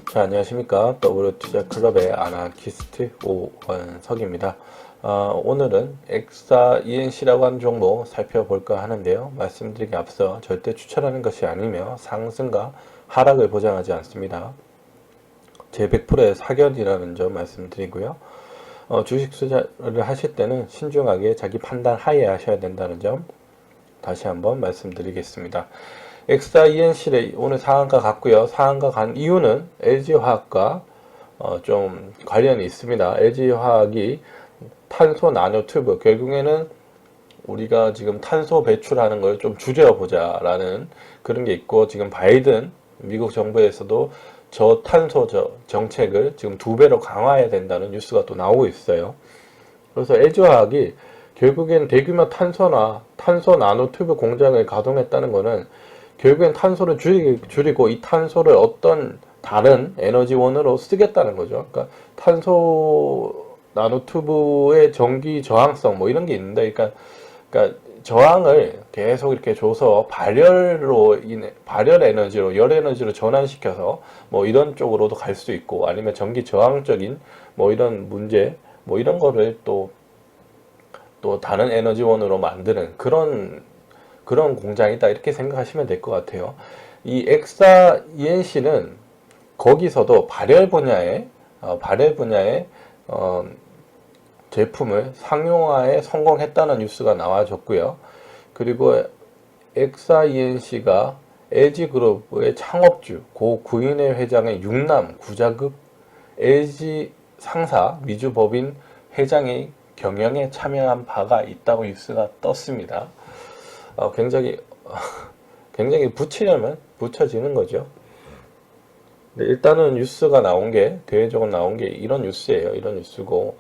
자, 안녕하십니까. W투자클럽의 아나키스트 오원석입니다. 오늘은 엑사 ENC라고 하는 종목 살펴볼까 하는데요. 말씀드리기 앞서 절대 추천하는 것이 아니며 상승과 하락을 보장하지 않습니다. 제 100%의 사견이라는 점 말씀드리고요. 주식 투자를 하실 때는 신중하게 자기 판단 하에 하셔야 된다는 점 다시 한번 말씀드리겠습니다. 엑사 ENC를 오늘 상한가 갔고요. 상한가 간 이유는 LG화학과 좀 관련이 있습니다. LG화학이 탄소 나노튜브, 결국에는 우리가 지금 탄소 배출하는 걸 좀 줄여보자 라는 그런 게 있고, 지금 바이든 미국 정부에서도 저탄소 정책을 지금 2배로 강화해야 된다는 뉴스가 또 나오고 있어요. 그래서 LG화학이 결국엔 대규모 탄소 나노튜브 공장을 가동했다는 것은 결국엔 탄소를 줄이고 이 탄소를 어떤 다른 에너지원으로 쓰겠다는 거죠. 그러니까 탄소 나노튜브의 전기 저항성 뭐 이런 게 있는데, 그러니까 저항을 계속 이렇게 줘서 발열 에너지로, 열 에너지로 전환시켜서 뭐 이런 쪽으로도 갈 수 있고, 아니면 전기 저항적인 뭐 이런 문제, 뭐 이런 거를 또 다른 에너지원으로 만드는 그런 공장이다, 이렇게 생각하시면 될 것 같아요. 이 엑사 ENC는 거기서도 발열 분야의 제품을 상용화에 성공했다는 뉴스가 나와줬고요. 그리고 엑사 ENC가 LG그룹의 창업주 고 구인회 회장의 육남 구자급 LG 상사 미주법인 회장이 경영에 참여한 바가 있다고 뉴스가 떴습니다. 굉장히 붙이려면 붙여지는 거죠. 일단은 뉴스가 나온 게, 대외적으로 나온 게 이런 뉴스예요. 이런 뉴스고,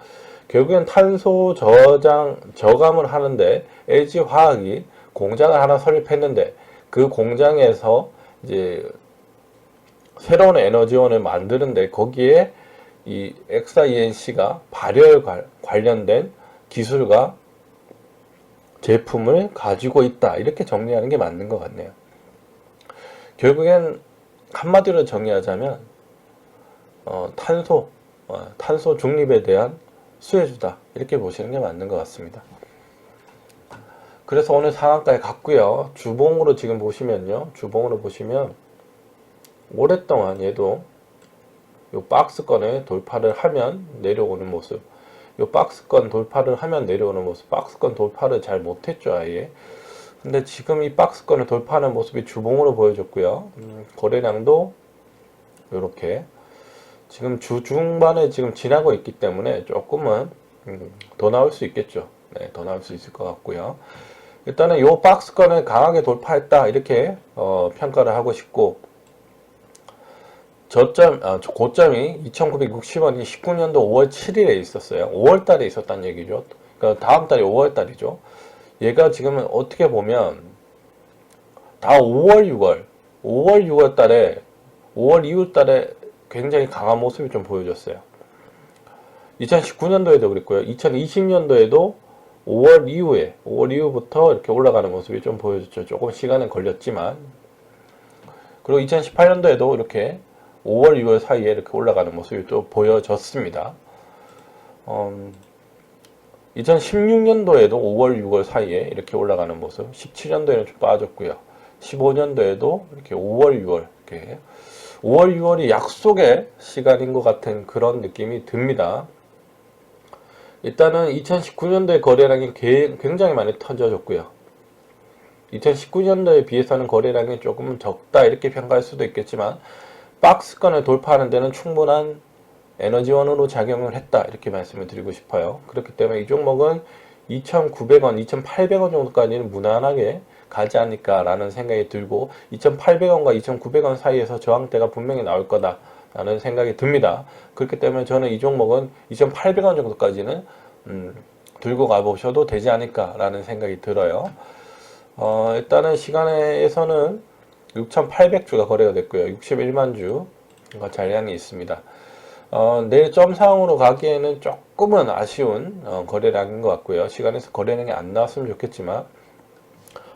결국엔 탄소 저감을 하는데 LG화학이 공장을 하나 설립했는데, 그 공장에서 이제 새로운 에너지원을 만드는데 거기에 이 엑사 ENC가 발열 관련된 기술과 제품을 가지고 있다, 이렇게 정리하는 게 맞는 것 같네요. 결국엔 한마디로 정리하자면 탄소 중립에 대한 수혜주다, 이렇게 보시는 게 맞는 것 같습니다. 그래서 오늘 상한가에 갔고요. 주봉으로 지금 보시면요, 오랫동안 얘도 요 박스권을 돌파를 하면 내려오는 모습, 요 박스권 돌파를 하면 내려오는 모습, 박스권 돌파를 잘 못했죠, 아예. 근데 지금 이 박스권을 돌파하는 모습이 주봉으로 보여줬고요. 거래량도 이렇게 지금 주 중반에 지금 지나고 있기 때문에 조금은 더 나올 수 있겠죠. 네, 더 나올 수 있을 것 같고요. 일단은 요 박스권을 강하게 돌파했다, 이렇게 평가를 하고 싶고, 고점이 2,960원이 19년도 5월 7일에 있었어요. 5월 달에 있었다는 얘기죠. 그러니까 다음 달이 5월 달이죠. 얘가 지금은 어떻게 보면 다 5월 6월 달에, 5월 이후 달에 굉장히 강한 모습이 좀 보여줬어요. 2019년도에도 그랬고요. 2020년도에도 5월 이후부터 이렇게 올라가는 모습이 좀 보여줬죠. 조금 시간은 걸렸지만. 그리고 2018년도에도 이렇게 5월, 6월 사이에 이렇게 올라가는 모습이 또 보여졌습니다. 2016년도에도 5월, 6월 사이에 이렇게 올라가는 모습, 17년도에는 좀 빠졌고요. 15년도에도 이렇게 5월, 6월, 이렇게 5월, 6월이 약속의 시간인 것 같은 그런 느낌이 듭니다. 일단은 2019년도의 거래량이 굉장히 많이 터져졌고요. 2019년도에 비해서는 거래량이 조금 적다, 이렇게 평가할 수도 있겠지만 박스권을 돌파하는 데는 충분한 에너지원으로 작용을 했다, 이렇게 말씀을 드리고 싶어요. 그렇기 때문에 이 종목은 2,900원, 2,800원 정도까지는 무난하게 가지 않을까 라는 생각이 들고, 2,800원과 2,900원 사이에서 저항대가 분명히 나올 거다 라는 생각이 듭니다. 그렇기 때문에 저는 이 종목은 2,800원 정도까지는 들고 가보셔도 되지 않을까 라는 생각이 들어요. 일단은 시간에서는 6,800주가 거래가 됐고요. 61만 주가 잔량이 있습니다. 내일 점상으로 가기에는 조금은 아쉬운 거래량인 것 같고요. 시간에서 거래량이 안 나왔으면 좋겠지만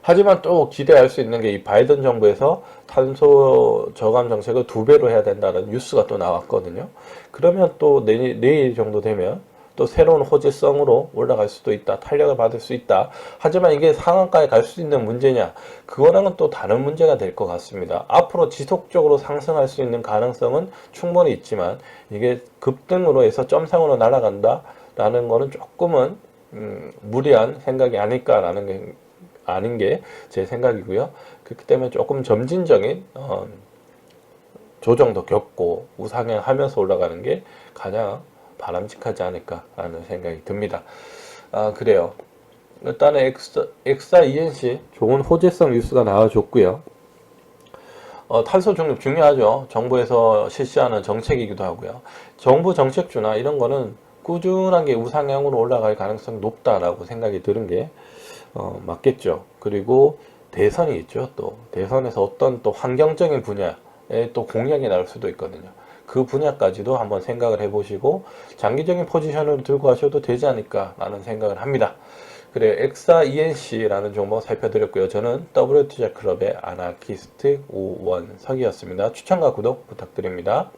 하지만 또 기대할 수 있는 게 이 바이든 정부에서 탄소 저감 정책을 2배로 해야 된다는 뉴스가 또 나왔거든요. 그러면 또 내일 정도 되면 또 새로운 호재성으로 올라갈 수도 있다. 탄력을 받을 수 있다. 하지만 이게 상한가에 갈 수 있는 문제냐? 그거랑은 또 다른 문제가 될 것 같습니다. 앞으로 지속적으로 상승할 수 있는 가능성은 충분히 있지만 이게 급등으로 해서 점상으로 날아간다? 라는 거는 조금은 무리한 생각이 아닐까라는 게 아닌 게 제 생각이고요. 그렇기 때문에 조금 점진적인 조정도 겪고 우상향하면서 올라가는 게 가장 바람직하지 않을까라는 생각이 듭니다. 그래요. 일단은 엑사 ENC 좋은 호재성 뉴스가 나와줬고요. 탄소 중립 중요하죠. 정부에서 실시하는 정책이기도 하고요. 정부 정책주나 이런 거는 꾸준하게 우상향으로 올라갈 가능성이 높다라고 생각이 드는 게 맞겠죠. 그리고 대선이 있죠. 또 대선에서 어떤 또 환경적인 분야에 또 공약이 나올 수도 있거든요. 그 분야까지도 한번 생각을 해보시고 장기적인 포지션을 들고 가셔도 되지 않을까라는 생각을 합니다. 그래, 엑사 ENC라는 종목 살펴드렸고요. 저는 WT자클럽의 아나키스트 오원석이었습니다. 추천과 구독 부탁드립니다.